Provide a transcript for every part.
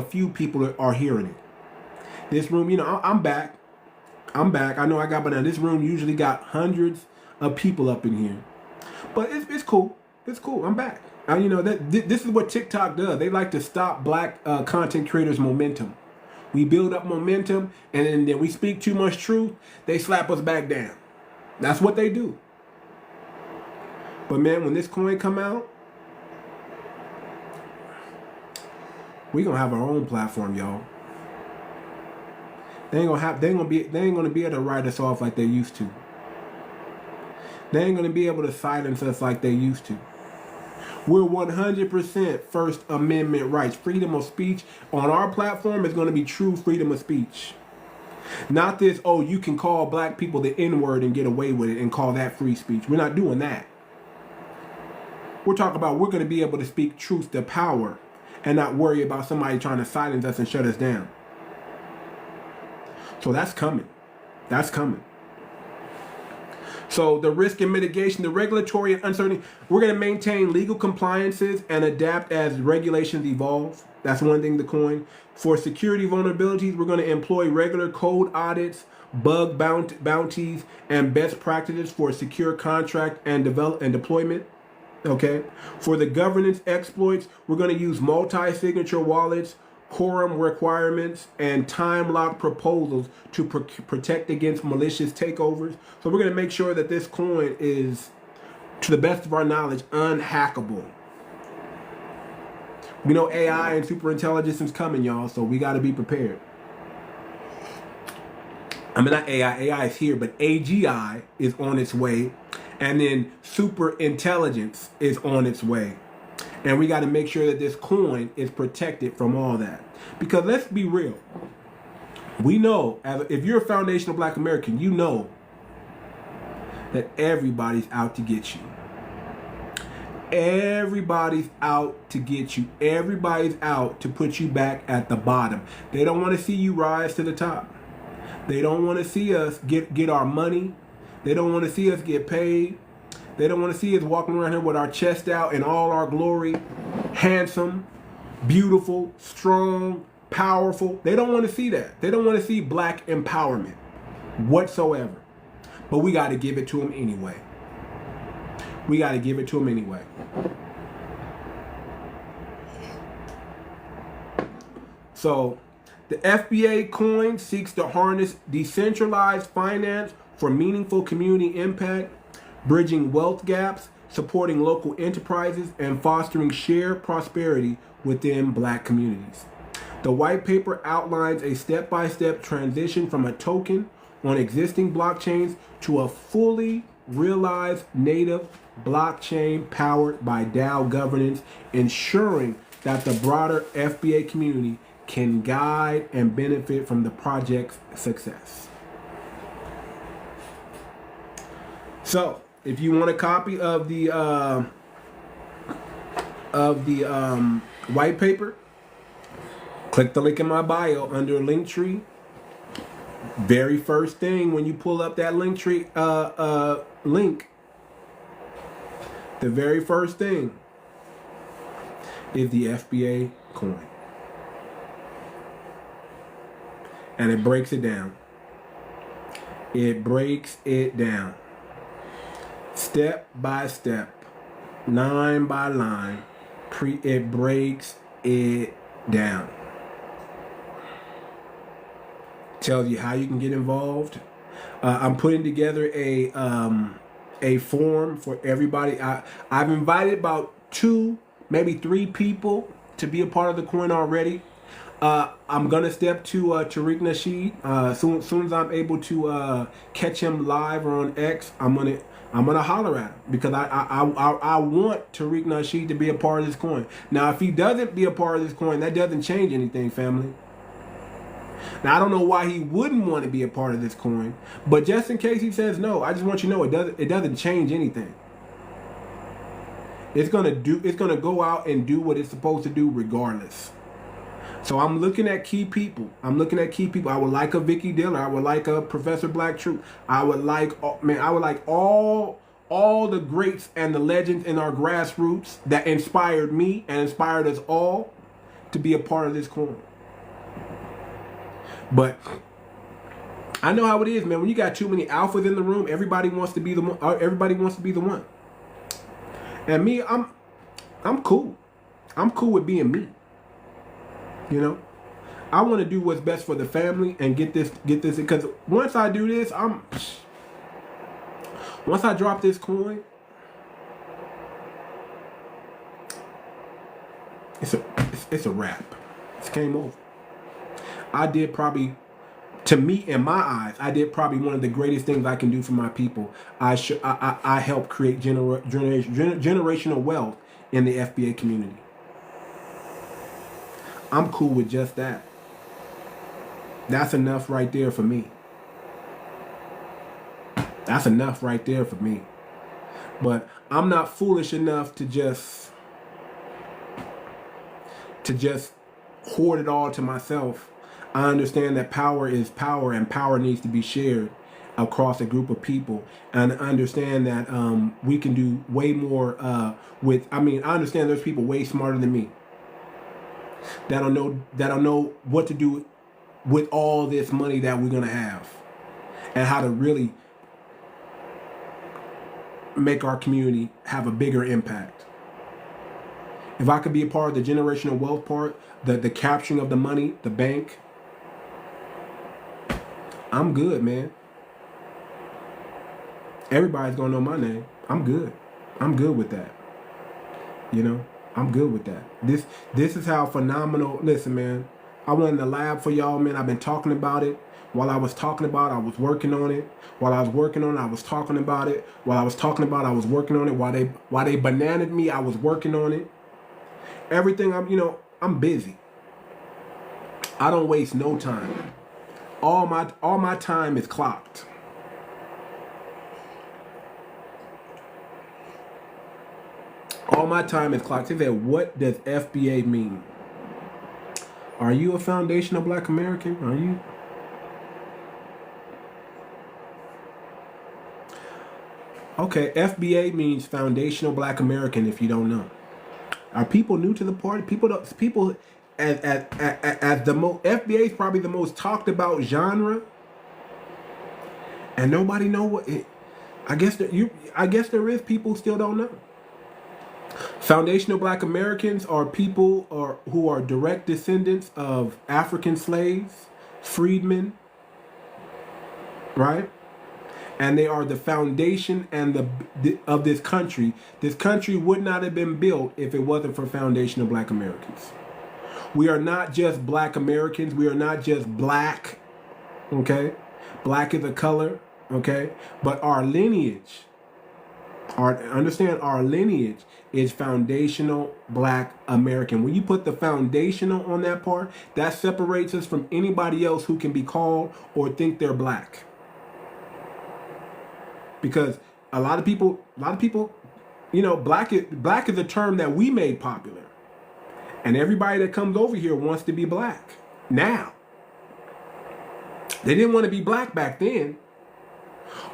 a few people are hearing it. This room, you know, I'm back. I know I got, but now this room usually got hundreds of people up in here. But it's cool. It's cool. I'm back. You know, this is what TikTok does. They like to stop black content creators' momentum. We build up momentum, and then we speak too much truth. They slap us back down. That's what they do. But man, when this coin come out, we gonna have our own platform, y'all. They ain't gonna be able to write us off like they used to. They ain't gonna be able to silence us like they used to. We're 100% First Amendment rights. Freedom of speech on our platform is going to be true freedom of speech. Not this, oh, you can call black people the N-word and get away with it and call that free speech. We're not doing that. We're talking about we're going to be able to speak truth to power and not worry about somebody trying to silence us and shut us down. So that's coming. That's coming. So the risk and mitigation, the regulatory uncertainty, we're going to maintain legal compliances and adapt as regulations evolve. That's one thing, the coin. For security vulnerabilities, we're going to employ regular code audits, bug bounties, and best practices for secure contract and deployment. Okay. For the governance exploits, we're going to use multi-signature wallets, quorum requirements, and time-locked proposals to protect against malicious takeovers. So we're going to make sure that this coin is, to the best of our knowledge, unhackable. We know AI and superintelligence is coming, y'all, so we got to be prepared. I mean, not AI. AI is here, but AGI is on its way, and then superintelligence is on its way. And we got to make sure that this coin is protected from all that. Because let's be real. We know, if you're a foundational black American, you know that everybody's out to get you. Everybody's out to get you. Everybody's out to put you back at the bottom. They don't want to see you rise to the top. They don't want to see us get our money. They don't want to see us get paid. They don't want to see us walking around here with our chest out in all our glory, handsome, beautiful, strong, powerful. They don't want to see that. They don't want to see black empowerment whatsoever. But we got to give it to them anyway. We got to give it to them anyway. So the FBA coin seeks to harness decentralized finance for meaningful community impact, bridging wealth gaps, supporting local enterprises, and fostering shared prosperity within black communities. The white paper outlines a step-by-step transition from a token on existing blockchains to a fully realized native blockchain powered by DAO governance, ensuring that the broader FBA community can guide and benefit from the project's success. So, if you want a copy of the white paper, click the link in my bio under Linktree. Very first thing when you pull up that Linktree link, the very first thing is the FBA coin. And it breaks it down. It breaks it down. Step by step, line by line, it breaks it down. Tells you how you can get involved. I'm putting together a form for everybody. I've invited about 2, maybe 3 people to be a part of the coin already. I'm gonna step to 𝗔𝗯𝗂𝘁𝗂𝘁. Soon as I'm able to catch him live or on X, I'm gonna holler at him because I want 𝗔𝗯𝗂𝘁𝗂𝘁 to be a part of this coin. Now, if he doesn't be a part of this coin, that doesn't change anything, family. Now, I don't know why he wouldn't want to be a part of this coin, but just in case he says no, I just want you to know it doesn't change anything. It's gonna go out and do what it's supposed to do regardless. So I'm looking at key people. I would like a Vicky Diller. I would like a Professor Black Truth. I would like all the greats and the legends in our grassroots that inspired me and inspired us all to be a part of this coin. But I know how it is, man. When you got too many alphas in the room, everybody wants to be the one. Everybody wants to be the one. And me, I'm cool. I'm cool with being me. You know, I want to do what's best for the family and get this, because once I do this, once I drop this coin, it's a wrap. It's game over. I did probably, to me, in my eyes, I did probably one of the greatest things I can do for my people. I helped create generational wealth in the FBA community. I'm cool with just that. That's enough right there for me. That's enough right there for me. But I'm not foolish enough to just hoard it all to myself. I understand that power is power, and power needs to be shared across a group of people. And I understand that we can do way more I understand there's people way smarter than me that don't know what to do with all this money that we're gonna have, and how to really make our community have a bigger impact. If I could be a part of the generational wealth part, the capturing of the money, the bank, I'm good, man. Everybody's gonna know my name. I'm good. I'm good with that. You know, I'm good with that. This is how phenomenal. Listen, man, I went in the lab for y'all, man. I've been talking about it. While I was talking about it, I was working on it. While I was working on it, I was talking about it. While I was talking about it, I was working on it. While they bananaed me, I was working on it. Everything, I'm busy. I don't waste no time. All my time is clocked. All my time is clocked. They said, what does FBA mean? Are you a foundational Black American? Are you? Okay, FBA means Foundational Black American, if you don't know. Are people new to the party? People as the most, FBA is probably the most talked about genre, and nobody know what it. I guess there is people who still don't know. Foundational Black Americans are people who are direct descendants of African slaves, freedmen, right? And they are the foundation of this country. This country would not have been built if it wasn't for foundational Black Americans. We are not just Black Americans. We are not just black, okay? Black is a color, okay? But our lineage, understand our lineage is foundational Black American. When you put the foundational on that part, that separates us from anybody else who can be called or think they're black. Because a lot of people, black is a term that we made popular. And everybody that comes over here wants to be black now. They didn't want to be black back then.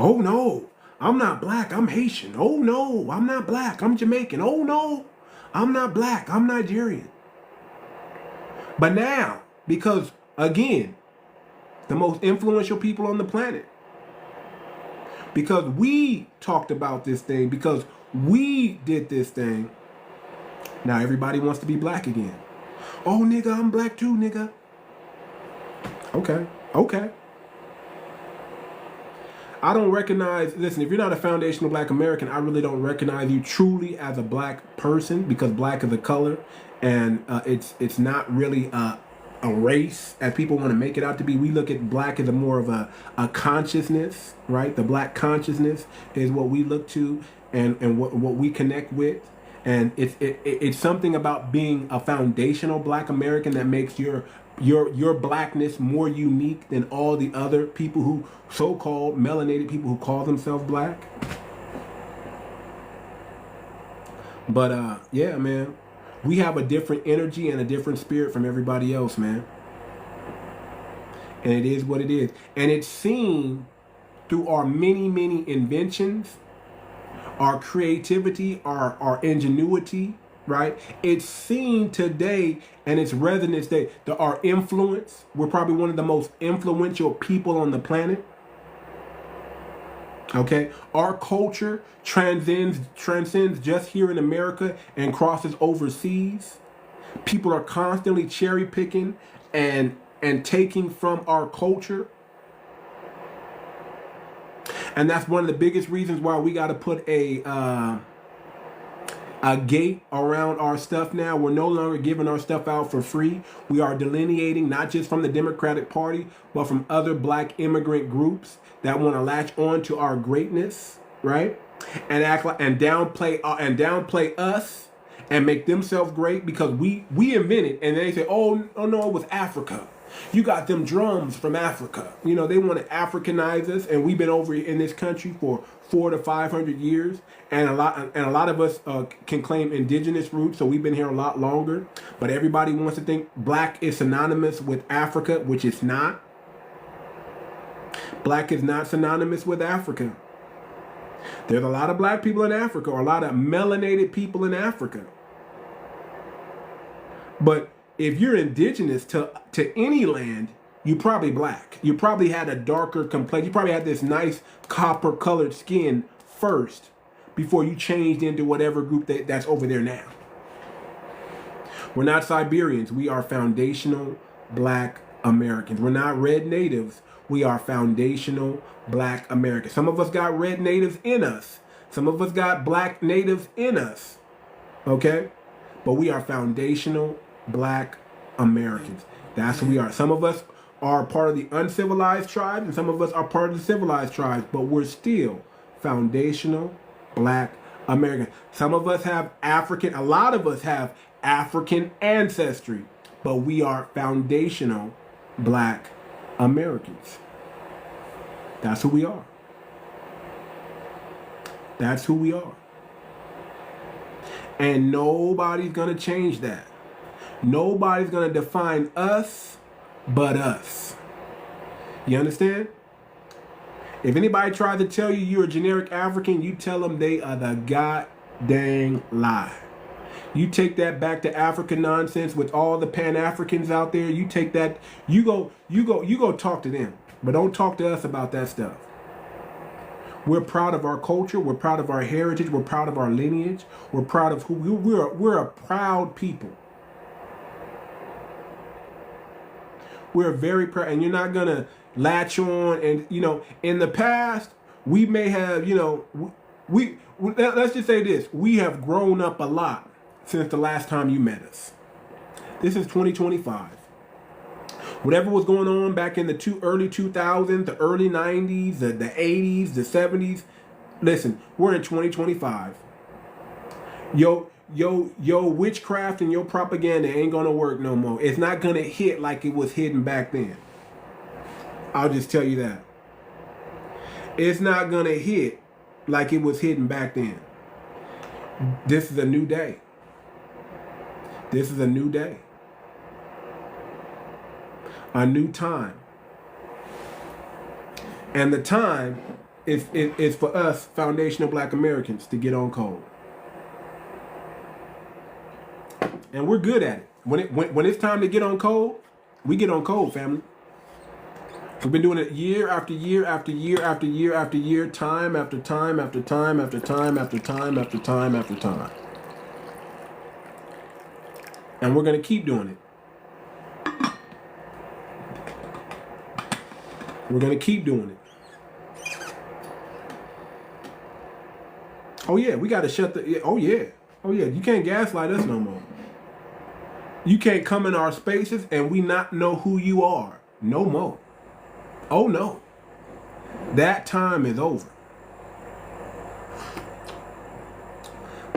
Oh no, I'm not black, I'm Haitian. Oh no, I'm not black, I'm Jamaican. Oh no, I'm not black, I'm Nigerian. But now, because again, the most influential people on the planet, because we talked about this thing, because we did this thing, now everybody wants to be black again. Oh, nigga, I'm black too, nigga. Okay. I don't recognize, listen, if you're not a foundational Black American, I really don't recognize you truly as a black person, because black is a color, and it's not really a race as people want to make it out to be. We look at black as more of a consciousness, right? The black consciousness is what we look to and what we connect with. And it's something about being a foundational Black American that makes your blackness more unique than all the other people who so-called melanated people who call themselves black. But yeah, man, we have a different energy and a different spirit from everybody else, man. And it is what it is. And it's seen through our many inventions, our creativity, our ingenuity, right? It's seen today and its resonance today. Our influence, we're probably one of the most influential people on the planet. Okay, our culture transcends just here in America and crosses overseas. People are constantly cherry picking and taking from our culture. And that's one of the biggest reasons why we got to put a gate around our stuff now. We're no longer giving our stuff out for free. We are delineating not just from the Democratic Party, but from other black immigrant groups that want to latch on to our greatness, right? And act like and downplay us and make themselves great because we invented. And they say, oh no, it was Africa. You got them drums from Africa. You know, they want to Africanize us, and we've been over in this country for 400 to 500 years, and a lot of us can claim indigenous roots, so we've been here a lot longer. But everybody wants to think black is synonymous with Africa, which it's not. Black is not synonymous with Africa. There's a lot of black people in Africa, or a lot of melanated people in Africa. But if you're indigenous to any land, you're probably black. You probably had a darker complexion. You probably had this nice copper colored skin first before you changed into whatever group that's over there now. We're not Siberians. We are foundational black Americans. We're not red natives. We are foundational black Americans. Some of us got red natives in us. Some of us got black natives in us. Okay? But we are foundational black Americans. That's who we are. Some of us are part of the uncivilized tribe, and some of us are part of the civilized tribes, but we're still foundational black Americans. Some of us have a lot of us have African ancestry, but we are foundational black Americans. That's who we are. That's who we are. And nobody's going to change that. Nobody's going to define us but us. You understand? If anybody tries to tell you you're a generic African, you tell them they are the goddamn lie. You take that back to African nonsense with all the Pan-Africans out there. You take that, you go talk to them. But don't talk to us about that stuff. We're proud of our culture. We're proud of our heritage. We're proud of our lineage. We're proud of who we're a proud people. We're very proud, and you're not gonna latch on. And you know, in the past, we may have, you know, let's just say this: we have grown up a lot since the last time you met us. This is 2025. Whatever was going on back in the early 2000s, the early 90s, the 80s, the 70s. Listen, we're in 2025. Yo, witchcraft and your propaganda ain't gonna work no more. It's not gonna hit like it was hitting back then. I'll just tell you that. It's not gonna hit like it was hitting back then. This is a new day. This is a new day. A new time. And the time is for us foundational black Americans to get on code. And we're good at it. When it's time to get on code, we get on code, family. We've been doing it year after year after year after year after year, time after time after time after time after time after time after time. And we're going to keep doing it. We're going to keep doing it. Oh, yeah, we got to shut the... Oh, yeah. Oh, yeah, you can't gaslight us no more. You can't come in our spaces and we not know who you are. No more. Oh, no. That time is over.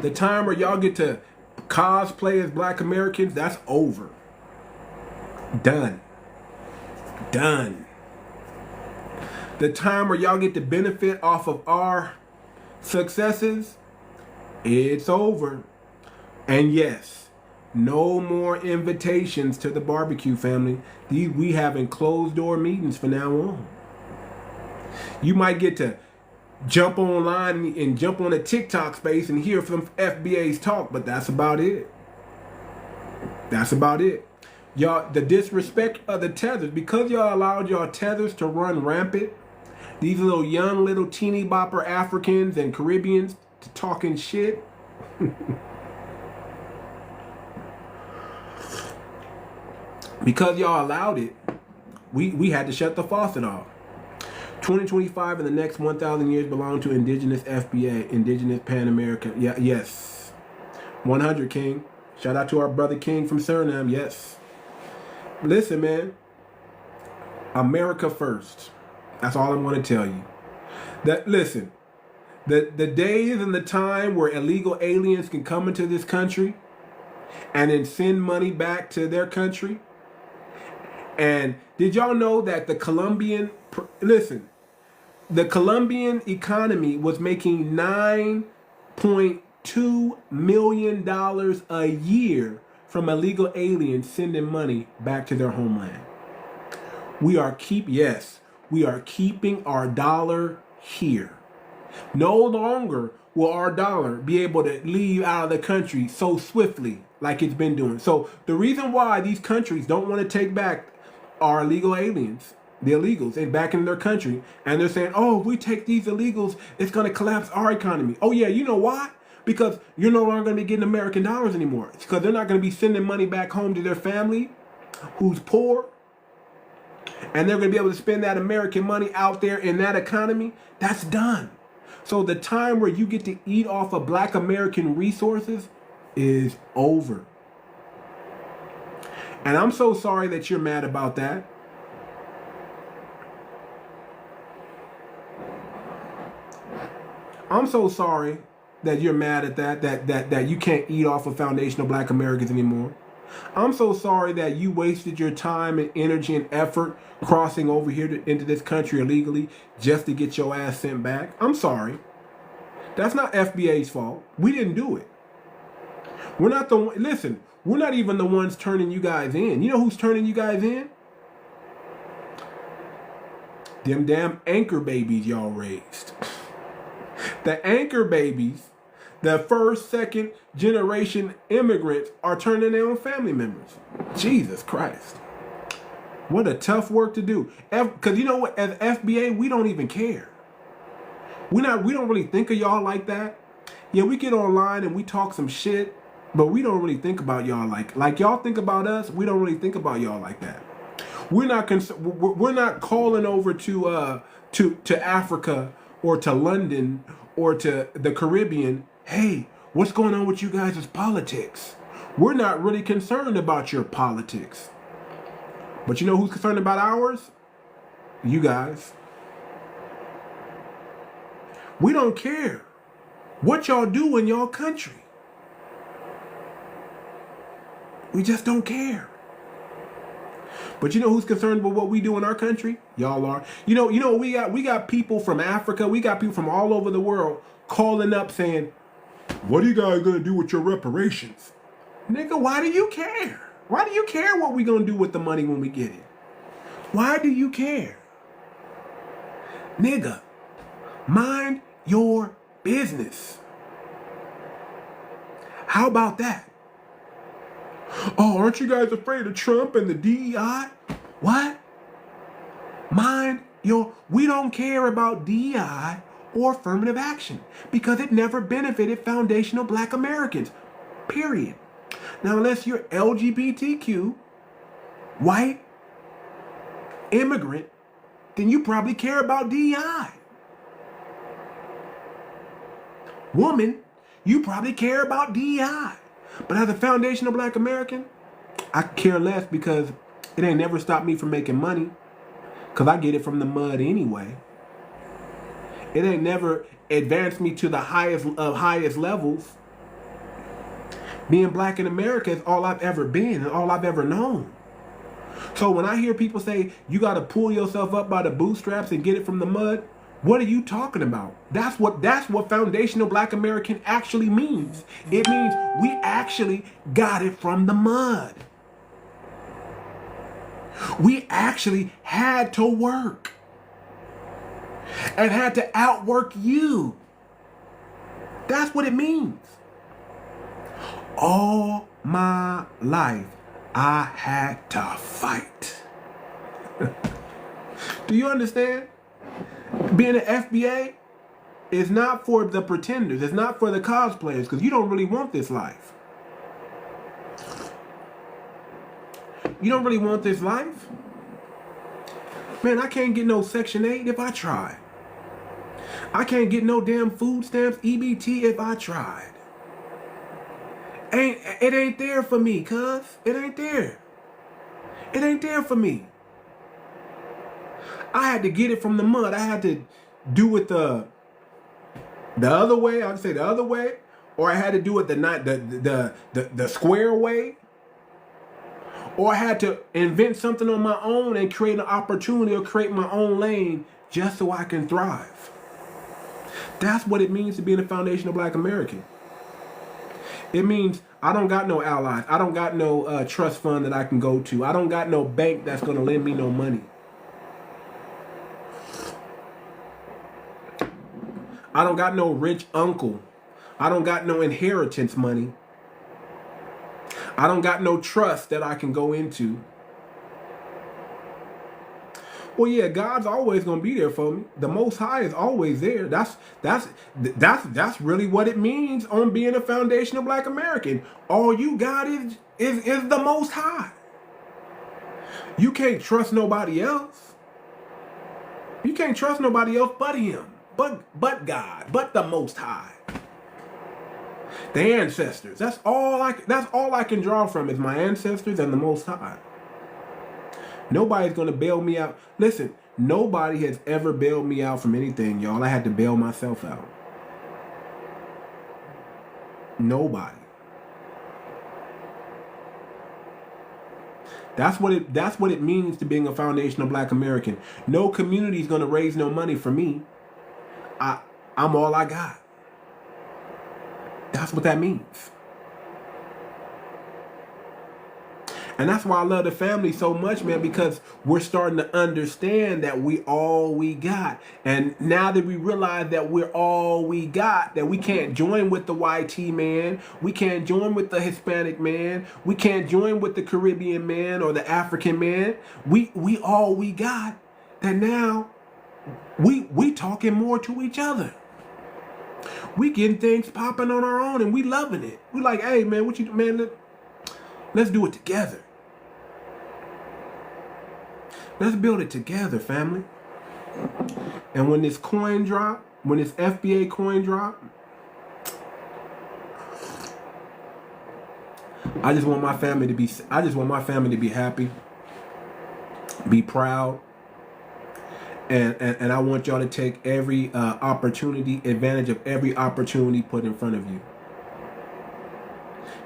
The time where y'all get to cosplay as black Americans, that's over. Done. Done. The time where y'all get to benefit off of our successes, it's over. And yes, no more invitations to the barbecue, family. We having closed door meetings from now on. You might get to jump online and jump on a TikTok space and hear from FBA's talk, but that's about it. That's about it. Y'all, the disrespect of the tethers, because y'all allowed y'all tethers to run rampant, these little young little teeny bopper Africans and Caribbeans to talking shit. Because y'all allowed it, we had to shut the faucet off. 2025 and the next 1,000 years belong to indigenous FBA, indigenous Pan American. Yeah, yes. 100 King. Shout out to our brother King from Suriname. Yes. Listen, man. America first. That's all I'm going to tell you. Listen, the days and the time where illegal aliens can come into this country and then send money back to their country. And did y'all know that the Colombian economy was making $9.2 million a year from illegal aliens sending money back to their homeland? We are keeping our dollar here. No longer will our dollar be able to leave out of the country so swiftly like it's been doing. So the reason why these countries don't want to take back our illegal aliens, the illegals, and back in their country, and they're saying, oh, if we take these illegals, it's going to collapse our economy. Oh yeah, you know why? Because you're no longer going to be getting American dollars anymore. It's because they're not going to be sending money back home to their family who's poor, and they're going to be able to spend that American money out there in that economy. That's done. So the time where you get to eat off of Black American resources is over. And I'm so sorry that you're mad about that. I'm so sorry that you're mad at that you can't eat off of foundational Black Americans anymore. I'm so sorry that you wasted your time and energy and effort crossing over here into this country illegally just to get your ass sent back. I'm sorry. That's not FBA's fault. We didn't do it. We're not the one. Listen, we're not even the ones turning you guys in. You know who's turning you guys in? Them damn anchor babies y'all raised. The anchor babies, the first, second generation immigrants are turning their own family members. Jesus Christ. What a tough work to do. Because you know what? As FBA, we don't even care. We don't really think of y'all like that. Yeah, we get online and we talk some shit, but we don't really think about y'all like y'all think about us. We don't really think about y'all like that. We're not calling over to Africa or to London or to the Caribbean. Hey, what's going on with you guys' politics? We're not really concerned about your politics. But you know who's concerned about ours? You guys. We don't care what y'all do in y'all country. We just don't care. But you know who's concerned with what we do in our country? Y'all are. You know we got people from Africa, we got people from all over the world calling up saying, what are you guys gonna do with your reparations? Nigga, why do you care? Why do you care what we gonna do with the money when we get it? Why do you care? Nigga, mind your business. How about that? Oh, aren't you guys afraid of Trump and the DEI? What? We don't care about DEI or affirmative action because it never benefited foundational Black Americans. Period. Now, unless you're LGBTQ, white, immigrant, then you probably care about DEI. Woman, you probably care about DEI. But as a foundational Black American, I care less because it ain't never stopped me from making money. Because I get it from the mud anyway. It ain't never advanced me to the highest of highest levels. Being Black in America is all I've ever been and all I've ever known. So when I hear people say, you got to pull yourself up by the bootstraps and get it from the mud, what are you talking about? That's what foundational Black American actually means. It means we actually got it from the mud. We actually had to work. and had to outwork you. That's what it means. All my life, I had to fight. Do you understand? Being an FBA is not for the pretenders. It's not for the cosplayers, because you don't really want this life. You don't really want this life? Man, I can't get no Section 8 if I tried. I can't get no damn food stamps, EBT, if I tried. It ain't there for me, cuz. It ain't there. It ain't there for me. I had to get it from the mud. I had to do it the other way. I would say the other way. Or I had to do it the square way. Or I had to invent something on my own and create an opportunity or create my own lane just so I can thrive. That's what it means to be in the foundational Black American. It means I don't got no allies. I don't got no trust fund that I can go to. I don't got no bank that's going to lend me no money. I don't got no rich uncle. I don't got no inheritance money. I don't got no trust that I can go into. Well, yeah, God's always going to be there for me. The Most High is always there. That's really what it means on being a foundational Black American. All you got is the Most High. You can't trust nobody else. You can't trust nobody else but Him, but God, but the Most High. The ancestors. That's all I can draw from is my ancestors and the Most High. Nobody's going to bail me out. Listen, nobody has ever bailed me out from anything, y'all. I had to bail myself out. Nobody. That's what it means to being a foundational Black American. No community is going to raise no money for me. I'm all I got. That's what that means. And that's why I love the family so much, man, because we're starting to understand that we all we got. And now that we realize that we're all we got, that we can't join with the YT man, we can't join with the Hispanic man, we can't join with the Caribbean man or the African man. We all we got. That now we talking more to each other. We getting things popping on our own and we loving it. We like, hey man, let's do it together. Let's build it together, family. And when this coin drop, when this FBA coin drop, I just want my family to be happy, be proud. And I want y'all to take every advantage of every opportunity put in front of you.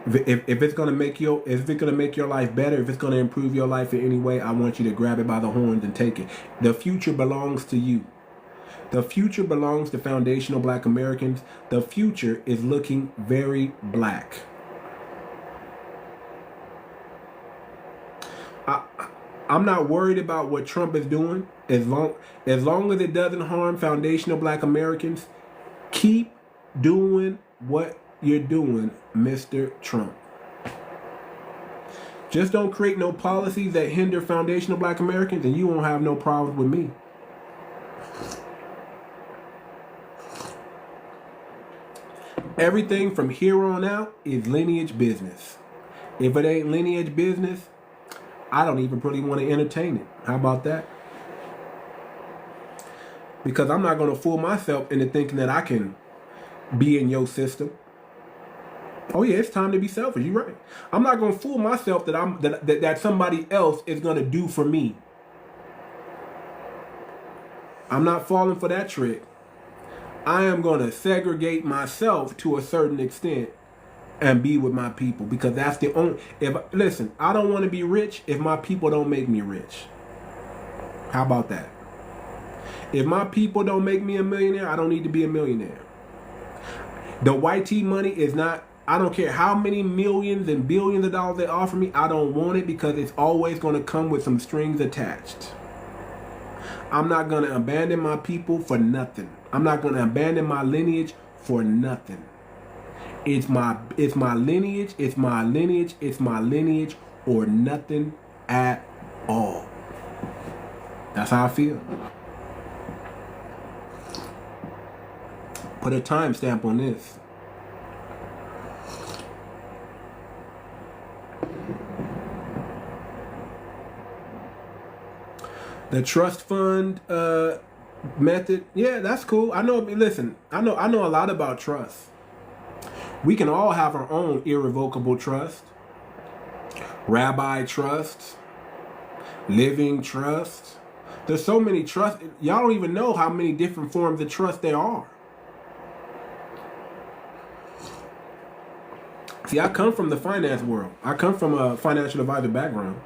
If it's gonna make your life better, if it's gonna improve your life in any way, I want you to grab it by the horns and take it. The future belongs to you. The future belongs to foundational Black Americans. The future is looking very black. I'm not worried about what Trump is doing. As long as it doesn't harm foundational Black Americans, keep doing what you're doing, Mr. Trump. Just don't create no policies that hinder foundational Black Americans and you won't have no problems with me. Everything from here on out is lineage business. If it ain't lineage business, I don't even really want to entertain it. How about that? Because I'm not going to fool myself into thinking that I can be in your system. Oh yeah, it's time to be selfish. You're right. I'm not going to fool myself that somebody else is going to do for me. I'm not falling for that trick. I am going to segregate myself to a certain extent and be with my people, because that's the only. Listen, I don't want to be rich if my people don't make me rich. How about that? If my people don't make me a millionaire, I don't need to be a millionaire. The YT money is not. I don't care how many millions and billions of dollars they offer me. I don't want it, because it's always going to come with some strings attached. I'm not going to abandon my people for nothing. I'm not going to abandon my lineage for nothing. It's my lineage, it's my lineage, it's my lineage, or nothing at all. That's how I feel. Put a timestamp on this. The trust fund method, yeah, that's cool. I know. Listen, I know a lot about trust. We can all have our own irrevocable trust, rabbi trust, living trust. There's so many trusts. Y'all don't even know how many different forms of trust there are. See, I come from the finance world. I come from a financial advisor background.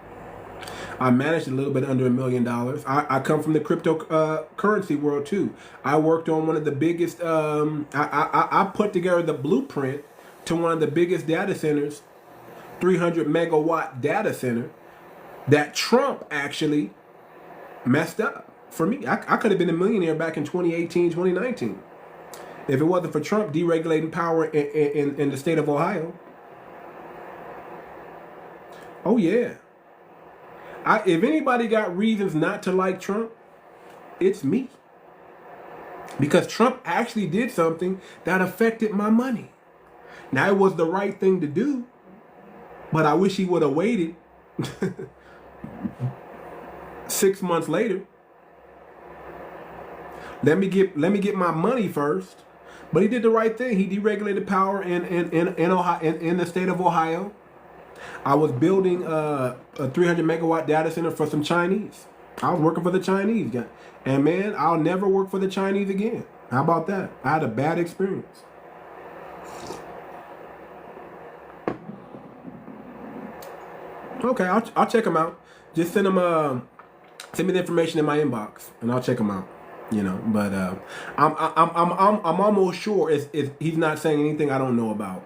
I managed a little bit under $1 million. I come from the cryptocurrency world too. I worked on one of the biggest, I put together the blueprint to one of the biggest data centers, 300 megawatt data center, that Trump actually messed up for me. I could have been a millionaire back in 2018, 2019. If it wasn't for Trump deregulating power in the state of Ohio. Oh yeah. If anybody got reasons not to like Trump, it's me. Because Trump actually did something that affected my money. Now, it was the right thing to do, but I wish he would have waited 6 months later. Let me get my money first. But he did the right thing. He deregulated power in Ohio, in the state of Ohio. I was building a 300 megawatt data center for some Chinese. I was working for the Chinese guy. And man, I'll never work for the Chinese again. How about that? I had a bad experience. Okay, I'll check them out. Just send me the information in my inbox, and I'll check them out. You know, but I'm almost sure he's not saying anything I don't know about.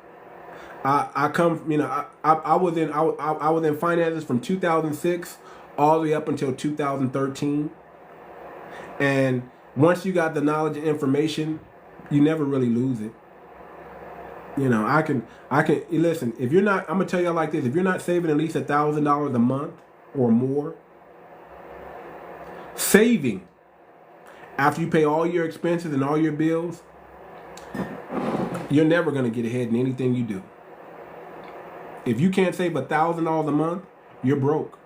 I was in finances from 2006 all the way up until 2013, and once you got the knowledge and information, you never really lose it. You know, I can listen. If you're not, I'm gonna tell you like this: if you're not saving at least $1,000 a month or more, saving after you pay all your expenses and all your bills, you're never gonna get ahead in anything you do. If you can't save $1,000 a month, you're broke.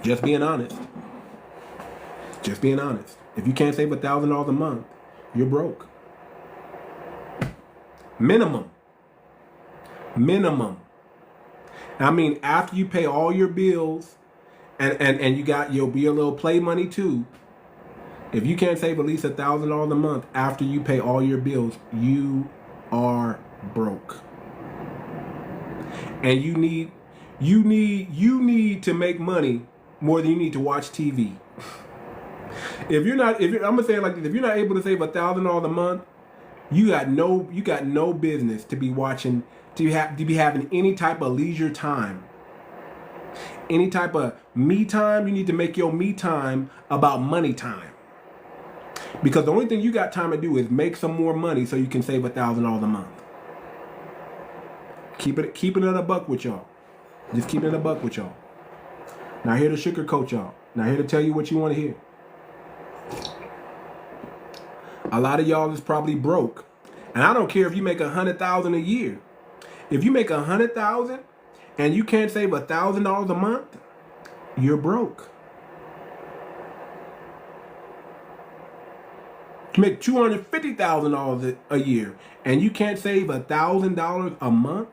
Just being honest. Just being honest. If you can't save $1,000 a month, you're broke. Minimum. I mean, after you pay all your bills and you got your little play money too, if you can't save at least $1,000 a month after you pay all your bills, you are broke. And you need to make money more than you need to watch TV. I'm gonna say it like this: if you're not able to save $1,000 a month, you got no business to be watching, to be having any type of leisure time, any type of me time. You need to make your me time about money time, because the only thing you got time to do is make some more money so you can save $1,000 a month. Keeping it a buck with y'all. Just keeping it a buck with y'all. Not here to sugarcoat y'all. Not here to tell you what you want to hear. A lot of y'all is probably broke, and I don't care if you make $100,000 a year. If you make $100,000 and you can't save $1,000 a month, you're broke. You make $250,000 a year and you can't save $1,000 a month,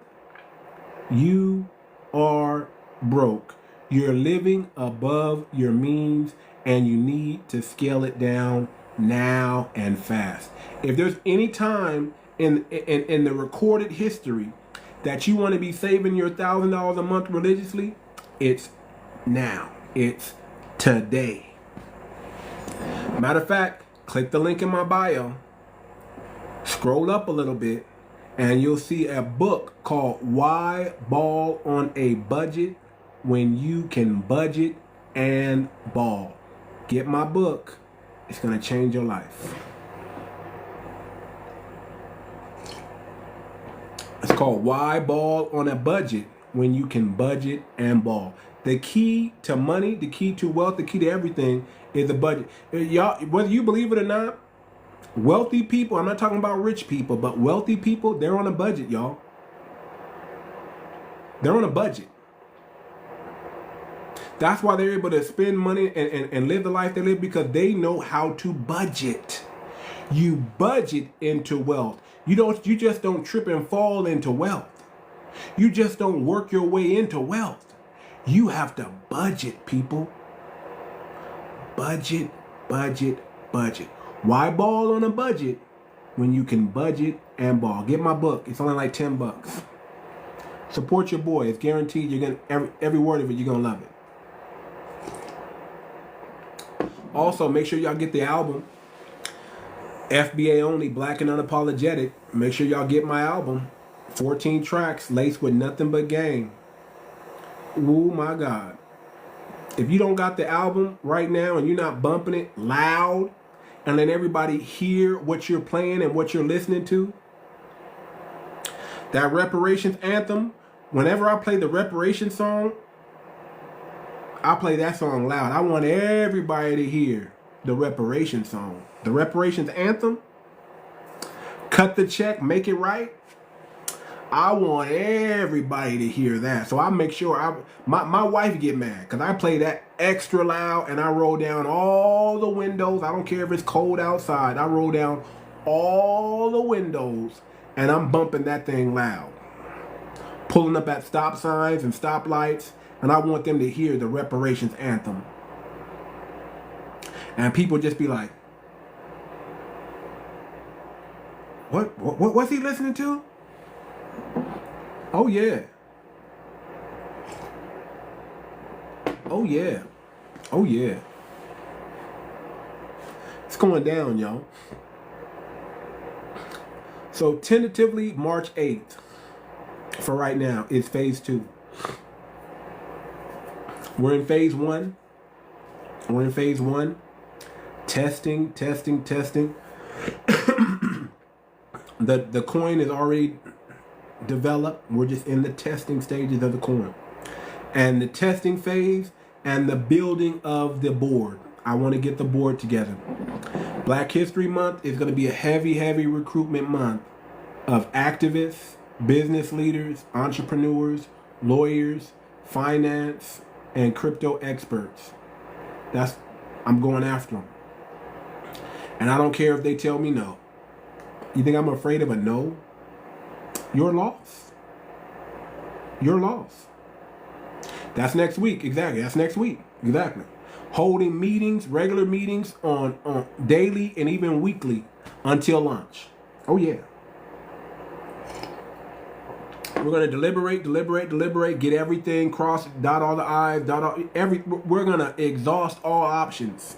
you are broke. You're living above your means, and you need to scale it down now and fast. If there's any time in the recorded history that you want to be saving your $1,000 a month religiously, it's now. It's today. Matter of fact, click the link in my bio, scroll up a little bit, and you'll see a book called Why Ball on a Budget when you can budget and ball. Get my book. It's going to change your life. It's called Why Ball on a Budget When You Can Budget and Ball. The key to money, the key to wealth, the key to everything is a budget. Y'all, whether you believe it or not, wealthy people, I'm not talking about rich people, but wealthy people, they're on a budget, y'all. They're on a budget. That's why they're able to spend money and live the life they live, because they know how to budget. You budget into wealth. You just don't trip and fall into wealth. You just don't work your way into wealth. You have to budget, people. Budget, budget, budget. Why ball on a budget when you can budget and ball? Get my book. It's only like $10. Support your boy. It's guaranteed you're gonna every word of it, you're gonna love it. Also, make sure y'all get the album. FBA only, Black and Unapologetic. Make sure y'all get my album. 14 tracks laced with nothing but game. Oh my God. If you don't got the album right now and you're not bumping it loud and let everybody hear what you're playing and what you're listening to, that reparations anthem, whenever I play the reparations song, I play that song loud. I want everybody to hear the reparations song. The reparations anthem, cut the check, make it right. I want everybody to hear that. So I make sure my wife get mad because I play that extra loud and I roll down all the windows. I don't care if it's cold outside. I roll down all the windows and I'm bumping that thing loud. Pulling up at stop signs and stoplights, and I want them to hear the reparations anthem. And people just be like, what's he listening to? Oh yeah. Oh yeah. Oh yeah. It's going down, y'all. So tentatively March 8th for right now is phase 2. We're in phase 1. We're in phase 1. Testing. The coin is already developed. We're just in the testing stages of the coin. And the testing phase and the building of the board. I want to get the board together. Black History Month is going to be a heavy recruitment month of activists, business leaders, entrepreneurs, lawyers, finance, and crypto experts. I'm going after them. And I don't care if they tell me no. You think I'm afraid of a no? You're lost. You're lost. That's next week. Exactly. That's next week. Exactly. Holding meetings, regular meetings on daily and even weekly until launch. Oh yeah. We're going to deliberate, get everything, dot all the I's, we're going to exhaust all options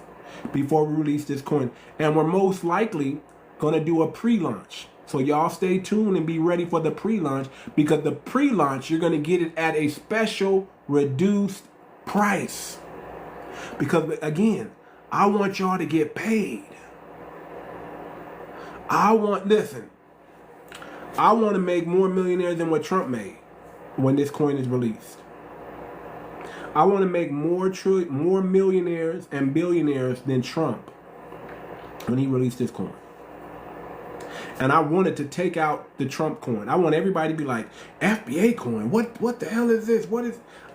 before we release this coin. And we're most likely going to do a pre-launch. So y'all stay tuned and be ready for the pre-launch, because the pre-launch, you're going to get it at a special reduced price. Because again, I want y'all to get paid. I want to make more millionaires than what Trump made when this coin is released. I want to make more millionaires and billionaires than Trump when he released this coin. And I wanted to take out the Trump coin. I want everybody to be like, FBA coin, what the hell is this?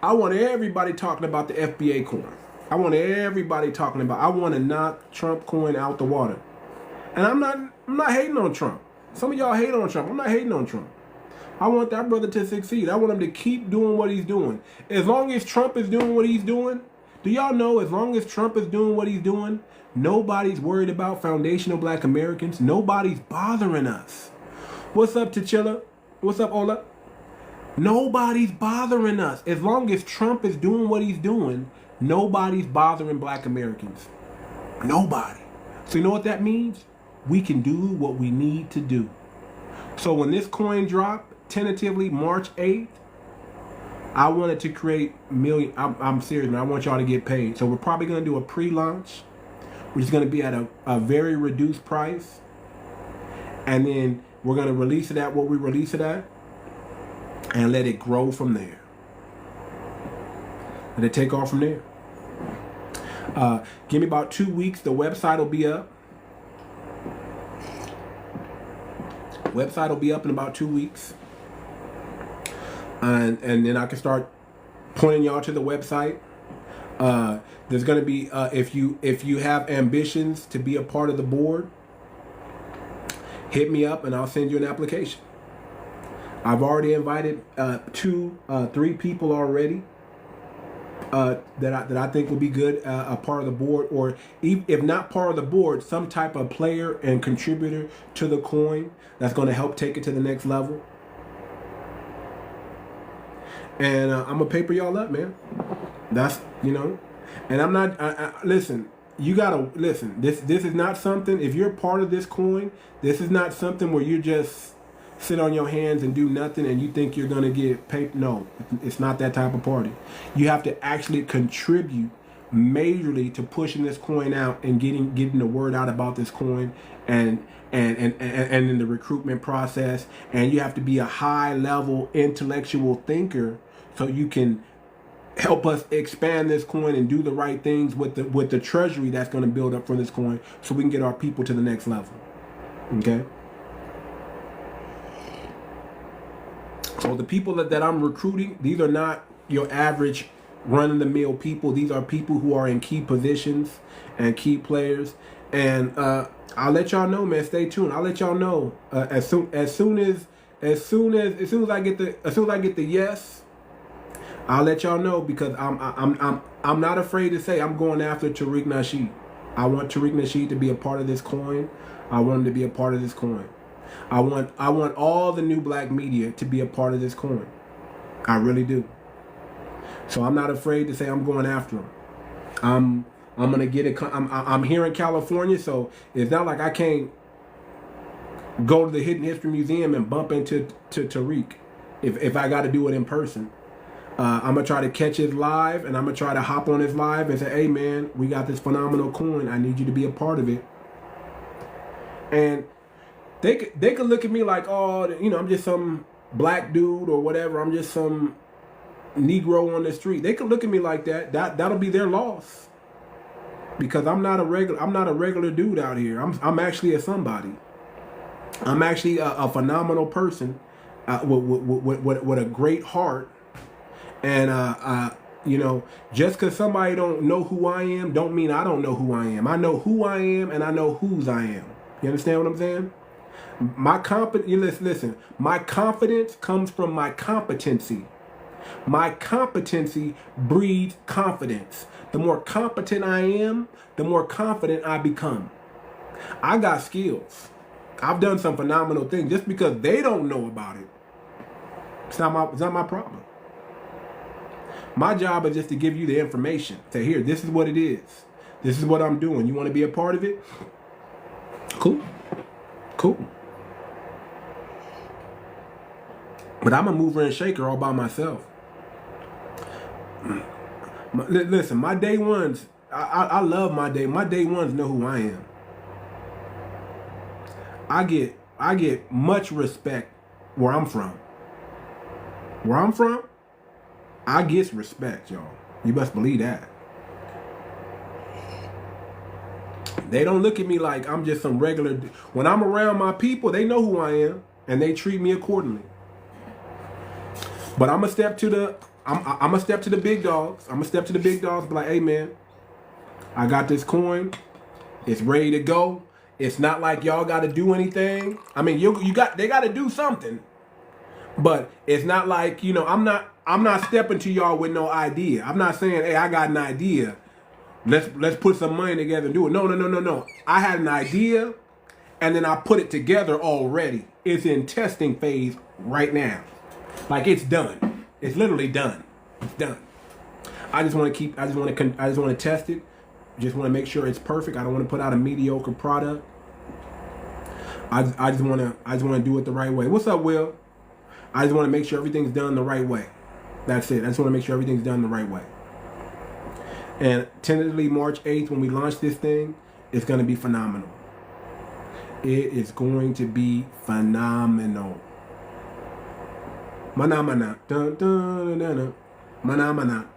I want everybody talking about the FBA coin. I want to knock Trump coin out the water. And I'm not hating on Trump. Some of y'all hate on Trump. I'm not hating on Trump. I want that brother to succeed. I want him to keep doing what he's doing. As long as Trump is doing what he's doing, do y'all know as long as Trump is doing what he's doing, nobody's worried about foundational Black Americans. Nobody's bothering us. What's up, 𝗔𝗶𝗴𝗵𝘁𝘀? What's up, Ola? Nobody's bothering us. As long as Trump is doing what he's doing, nobody's bothering Black Americans. Nobody. So you know what that means? We can do what we need to do. So when this coin drop, tentatively March 8th, I wanted to create million. I'm serious, man. I want y'all to get paid. So we're probably going to do a pre-launch, which is going to be at a very reduced price. And then we're going to release it at what we release it at and let it grow from there. Let it take off from there. Give me about 2 weeks. The website will be up. Website will be up in about 2 weeks. And then I can start pointing y'all to the website. There's going to be, if you have ambitions to be a part of the board, hit me up and I'll send you an application. I've already invited 3 people already that I think would be good, a part of the board, or if not part of the board, some type of player and contributor to the coin that's going to help take it to the next level. And I'm gonna paper y'all up, man. That's, you know, and I'm not. Listen, you gotta listen. This is not something. If you're part of this coin, this is not something where you just sit on your hands and do nothing and you think you're gonna get paid. No, it's not that type of party. You have to actually contribute majorly to pushing this coin out and getting the word out about this coin and in the recruitment process. And you have to be a high level intellectual thinker so you can help us expand this coin and do the right things with the treasury that's going to build up for this coin, so we can get our people to the next level. Okay. So the people that I'm recruiting, these are not your average run-of-the-mill people. These are people who are in key positions and key players. And I'll let y'all know, man. Stay tuned. I'll let y'all know as soon as I get the yes. I'll let y'all know, because I'm not afraid to say I'm going after 𝗤𝗏𝗏𝗁𝐺. I want 𝗤𝗏𝗏𝗁𝐺 to be a part of this coin. I want him to be a part of this coin. I want all the new black media to be a part of this coin. I really do. So I'm not afraid to say I'm going after him. I'm gonna get it. I'm here in California, so it's not like I can't go to the Hidden History Museum and bump into Tariq if I got to do it in person. I'm gonna try to catch his live, and I'm gonna try to hop on his live and say, "Hey, man, we got this phenomenal coin. I need you to be a part of it." And they could look at me like, "Oh, you know, I'm just some black dude or whatever. I'm just some Negro on the street." They could look at me like that. That'll be their loss, because I'm not a regular dude out here. I'm actually a somebody. I'm actually a phenomenal person with a great heart. And you know, just because somebody don't know who I am, don't mean I don't know who I am. I know who I am, and I know whose I am. You understand what I'm saying? Listen. My confidence comes from my competency. My competency breeds confidence. The more competent I am, the more confident I become. I got skills. I've done some phenomenal things. Just because they don't know about it, it's not my problem. My job is just to give you the information. Say, here, this is what it is. This is what I'm doing. You want to be a part of it? Cool. But I'm a mover and shaker all by myself. Listen, my day ones, I love my day. My day ones know who I am. I get much respect where I'm from. Where I'm from, I get respect, y'all. You must believe that. They don't look at me like I'm just some regular. When I'm around my people, they know who I am, and they treat me accordingly. But I'm gonna step to the big dogs. I'm gonna step to the big dogs and be like, "Hey, man, I got this coin. It's ready to go. It's not like y'all got to do anything. I mean, they got to do something, but it's not like, you know, I'm not stepping to y'all with no idea. I'm not saying, hey, I got an idea. Let's put some money together and do it. No. I had an idea, and then I put it together already. It's in testing phase right now. Like, it's done. It's literally done. It's done. I just want to test it. Just want to make sure it's perfect. I don't want to put out a mediocre product. I just want to do it the right way. What's up, Will? I just want to make sure everything's done the right way. That's it. I just want to make sure everything's done the right way. And tentatively March 8th, when we launch this thing, it's going to be phenomenal. It is going to be phenomenal. Mana mana. Dun, dun, dun, dun. Mana mana.